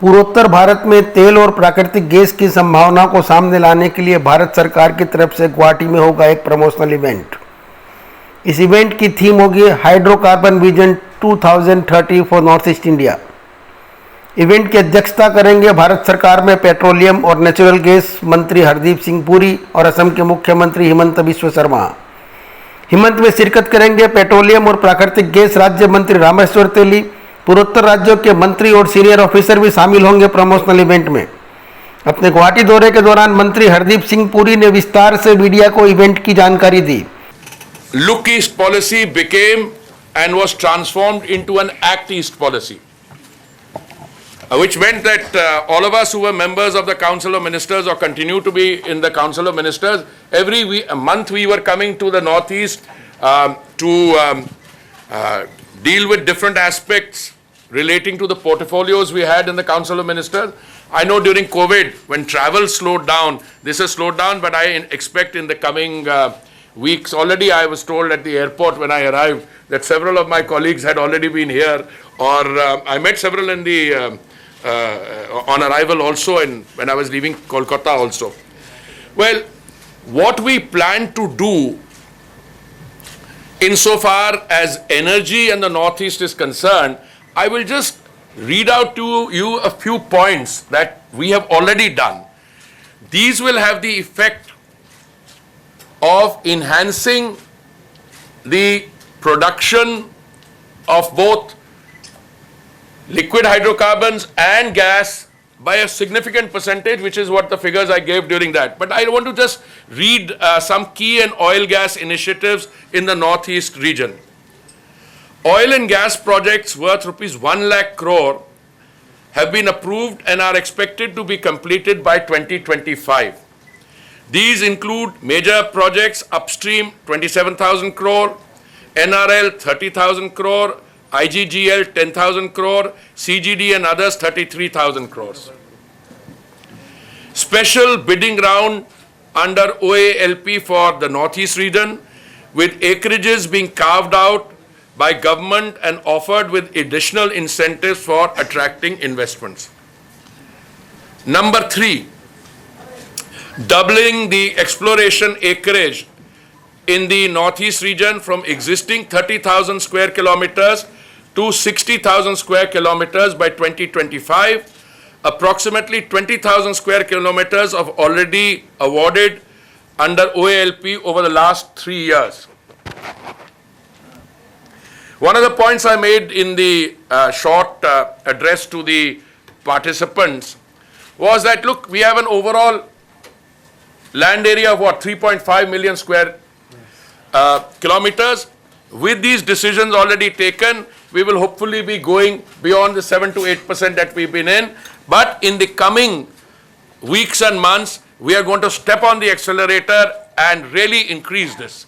पूर्वोत्तर भारत में तेल और प्राकृतिक गैस की संभावना को सामने लाने के लिए भारत सरकार की तरफ से गुवाहाटी में होगा एक प्रमोशनल इवेंट। इस इवेंट की थीम होगी hydrocarbon vision 2030 for north east India. Event की अध्यक्षता करेंगे भारत सरकार में पेट्रोलियम और नेचुरल गैस मंत्री हरदीप सिंह पुरी और असम के मुख्यमंत्री हिमंत बिस्व शर्मा। हिमंत में शिरकत करेंगे पेट्रोलियम और प्राकृतिक गैस राज्य मंत्री रामेश्वर तेली। पूर्वोत्तर राज्यों के मंत्री और सीनियर ऑफिसर भी शामिल होंगे प्रमोशनल इवेंट में। अपने गुवाहाटी दौरे के दौरान मंत्री हरदीप सिंह पुरी ने विस्तार से मीडिया को इवेंट की जानकारी दी। Look East policy became and was transformed into an Act East policy, which meant that all of us who were members of the Council of Ministers or continue to be in the Council of Ministers, every month we were coming to the Northeast to deal with different aspects relating to the portfolios we had in the Council of Ministers. I know during COVID, when travel slowed down, this has slowed down, but I expect in the coming weeks, already I was told at the airport when I arrived that several of my colleagues had already been here, or I met several in the on arrival also, and when I was leaving Kolkata also. Well, what we plan to do insofar as energy and the Northeast is concerned, I will just read out to you a few points that we have already done. These will have the effect of enhancing the production of both liquid hydrocarbons and gas by a significant percentage, which is what the figures I gave during that. But I want to just read some key and oil gas initiatives in the Northeast region. Oil and gas projects worth rupees 1 lakh crore have been approved and are expected to be completed by 2025. These include major projects upstream 27,000 crore, NRL 30,000 crore, IGGL 10,000 crore, CGD and others 33,000 crores. Special bidding round under OALP for the Northeast region, with acreages being carved out by government and offered with additional incentives for attracting investments. Number 3, doubling the exploration acreage in the Northeast region from existing 30,000 square kilometers to 60,000 square kilometers by 2025. Approximately 20,000 square kilometers of already awarded under OALP over the last 3 years. One of the points I made in the short address to the participants was that, look, we have an overall land area of what, 3.5 million square kilometers. With these decisions already taken, we will hopefully be going beyond the 7 to 8% that we've been in. But in the coming weeks and months, we are going to step on the accelerator and really increase this.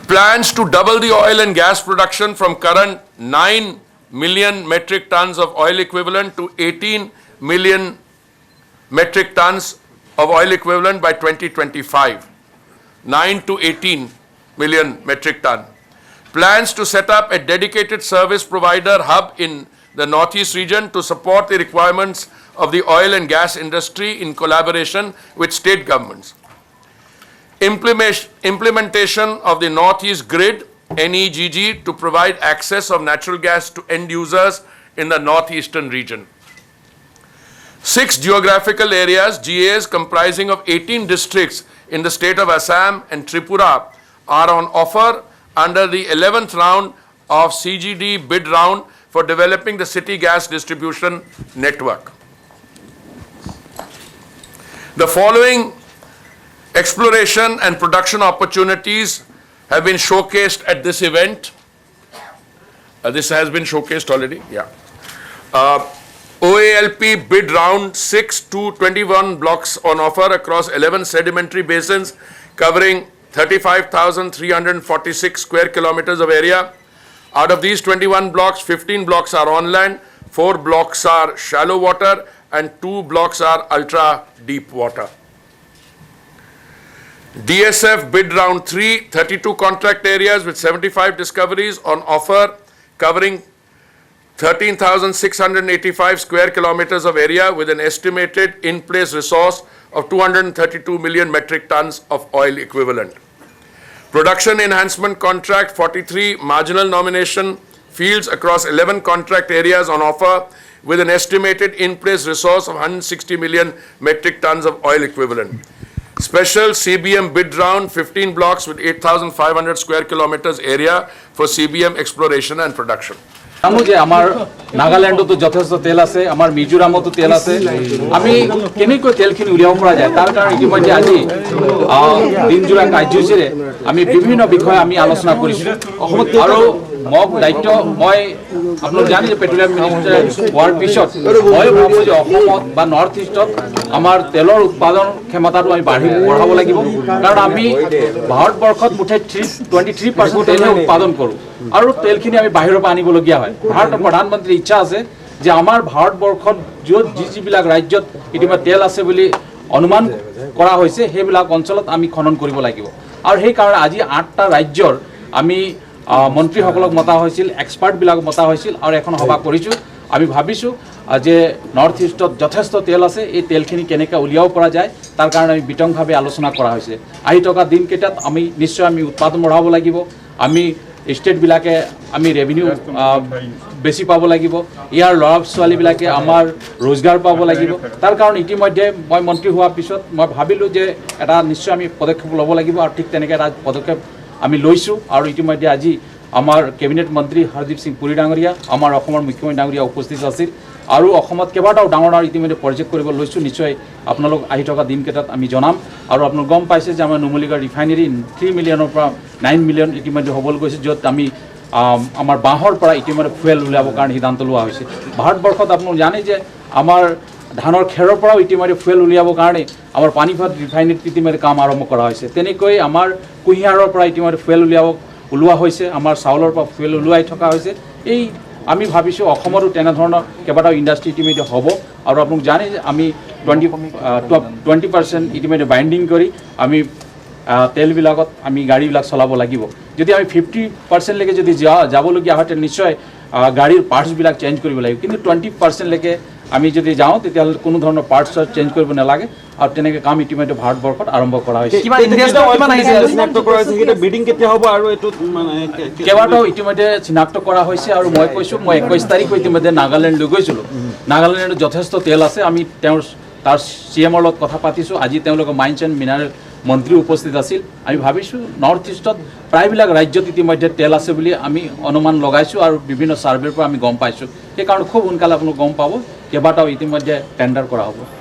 Plans to double the oil and gas production from current 9 million metric tons of oil equivalent to 18 million metric tons of oil equivalent by 2025. 9 to 18 million metric ton. Plans to set up a dedicated service provider hub in the Northeast region to support the requirements of the oil and gas industry in collaboration with state governments. Implementation of the Northeast Grid, NEGG, to provide access of natural gas to end users in the Northeastern region. 6 geographical areas, GAs, comprising of 18 districts in the state of Assam and Tripura are on offer under the 11th round of CGD bid round for developing the city gas distribution network. The following exploration and production opportunities have been showcased at this event. This has been showcased already, yeah. OALP bid round 6 to 21 blocks on offer across 11 sedimentary basins covering 35,346 square kilometers of area. Out of these 21 blocks, 15 blocks are on land, 4 blocks are shallow water and 2 blocks are ultra deep water. DSF bid round 3, 32 contract areas with 75 discoveries on offer covering 13,685 square kilometers of area with an estimated in-place resource of 232 million metric tons of oil equivalent. Production enhancement contract, 43 marginal nomination fields across 11 contract areas on offer with an estimated in-place resource of 160 million metric tons of oil equivalent. Special CBM bid round, 15 blocks with 8,500 square kilometers area for CBM exploration and production. জানো যে আমাৰ নাগালেণ্ডতো যথেষ্ট তেল আছে, আমাৰ মিজোৰামতো তেল আছে। আমি কেনেকৈ তেলখিনি উলিয়াব পৰা যায় তাৰ কাৰণে ইতিমধ্যে আজি দিনজোৰা কাৰ্যসূচীৰে আমি বিভিন্ন বিষয়ে আমি আলোচনা কৰিছোঁ। অসমত আৰু মোক দায়িত্ব, মই আপোনালোক জানে যে পেট্ৰলিয়াম মিনিষ্টাৰ হোৱাৰ পিছত মই ভাবোঁ যে অসমত বা নৰ্থ ইষ্টত আমাৰ তেলৰ উৎপাদন ক্ষমতাটো আমি বঢ়াব লাগিব। কাৰণ আমি ভাৰতবৰ্ষত মুঠে 23% তেলহে উৎপাদন কৰোঁ আৰু তেলখিনি আমি বাহিৰৰ পৰা আনিবলগীয়া হয়। ভাৰতৰ প্ৰধানমন্ত্ৰীৰ ইচ্ছা আছে যে আমাৰ ভাৰতবৰ্ষত য'ত যিবিলাক ৰাজ্যত ইতিমধ্যে তেল আছে বুলি অনুমান কৰা হৈছে সেইবিলাক অঞ্চলত আমি খনন কৰিব লাগিব। আৰু সেইকাৰণে আজি 8টা ৰাজ্যৰ আমি মন্ত্ৰীসকলক মতা হৈছিল, এক্সপাৰ্টবিলাক মতা হৈছিল আৰু এখন সভা কৰিছোঁ। আমি ভাবিছোঁ যে নৰ্থ ইষ্টত যথেষ্ট তেল আছে, এই তেলখিনি কেনেকৈ উলিয়াব পৰা যায় তাৰ কাৰণে আমি বিতংভাৱে আলোচনা কৰা হৈছে। আহি থকা দিনকেইটাত আমি নিশ্চয় আমি উৎপাদন বঢ়াব লাগিব, আমি ষ্টেটবিলাকে আমি ৰেভিনিউ বেছি পাব লাগিব, ইয়াৰ ল'ৰা ছোৱালীবিলাকে আমাৰ ৰোজগাৰ পাব লাগিব। তাৰ কাৰণে ইতিমধ্যে মই মন্ত্ৰী হোৱাৰ পিছত মই ভাবিলোঁ যে এটা নিশ্চয় আমি পদক্ষেপ ল'ব লাগিব আৰু ঠিক তেনেকৈ এটা পদক্ষেপ আমি লৈছোঁ। আৰু ইতিমধ্যে আজি আমাৰ কেবিনেট মন্ত্ৰী হৰদীপ সিং পুৰী ডাঙৰীয়া, আমাৰ অসমৰ মুখ্যমন্ত্ৰী ডাঙৰীয়া উপস্থিত আছিল আৰু অসমত কেইবাটাও ডাঙৰ ডাঙৰ ইতিমধ্যে প্ৰজেক্ট কৰিব লৈছোঁ। নিশ্চয় আপোনালোক আহি থকা দিনকেইটাত আমি জনাম। আৰু আপোনালোক গম পাইছে যে আমাৰ নুমলীগড় ৰিফাইনেৰী 3 মিলিয়নৰ পৰা 9 মিলিয়ন ইতিমধ্যে হ'বলৈ গৈছে, য'ত আমি আমাৰ বাঁহৰ পৰা ইতিমধ্যে ফুৱেল উলিয়াবৰ কাৰণে সিদ্ধান্ত লোৱা হৈছে। ভাৰতবৰ্ষত আপোনালোক জানে যে আমাৰ ধানৰ খেৰৰ পৰাও ইতিমধ্যে ফুৱেল উলিয়াবৰ কাৰণে আমাৰ পানীপথ ৰিফাইনেৰীত ইতিমধ্যে কাম আৰম্ভ কৰা হৈছে। তেনেকৈ আমাৰ কুঁহিয়াৰৰ পৰা ইতিমধ্যে ফুৱেল ওলোৱা হৈছে, আমাৰ চাউলৰ পৰা ফুৱেল ওলোৱাই থকা হৈছে। এই আমি ভাবিছোঁ অসমতো তেনেধৰণৰ কেইবাটাও ইণ্ডাষ্ট্ৰি ইতিমধ্যে হ'ব। আৰু আপোনালোক জানে যে আমি 20% ইতিমধ্যে বাইণ্ডিং কৰি আমি তেলবিলাকত আমি গাড়ীবিলাক চলাব লাগিব। যদি আমি 50%লৈকে যদি যাবলগীয়া হয় তেতিয়া নিশ্চয় গাড়ীৰ পাৰ্টছবিলাক চেঞ্জ কৰিব লাগিব। কিন্তু 20%লৈকে আমি যদি যাওঁ তেতিয়াহ'লে কোনো ধৰণৰ পাৰ্টছ চেঞ্জ কৰিব নালাগে আৰু তেনেকৈ কাম ইতিমধ্যে ভাৰতবৰ্ষত আৰম্ভ কৰা হৈছে। কেইবাটাও ইতিমধ্যে চিনাক্ত কৰা হৈছে আৰু মই কৈছোঁ, মই 21 তাৰিখ ইতিমধ্যে নাগালেণ্ডলৈ গৈছিলোঁ। নাগালেণ্ডত যথেষ্ট তেল আছে, আমি তাৰ CMৰ লগত কথা পাতিছোঁ। আজি তেওঁলোকৰ মাইন্স এণ্ড মিনাৰেল মন্ত্ৰী উপস্থিত আছিল। আমি ভাবিছোঁ নৰ্থ ইষ্টত প্ৰায়বিলাক ৰাজ্যত ইতিমধ্যে তেল আছে বুলি আমি অনুমান লগাইছোঁ আৰু বিভিন্ন ছাৰ্ভেৰ পৰা আমি গম পাইছোঁ। সেইকাৰণে খুব সোনকালে আপোনালোক গম পাব, কেইবাটাও ইতিমধ্যে টেণ্ডাৰ কৰা হ'ব।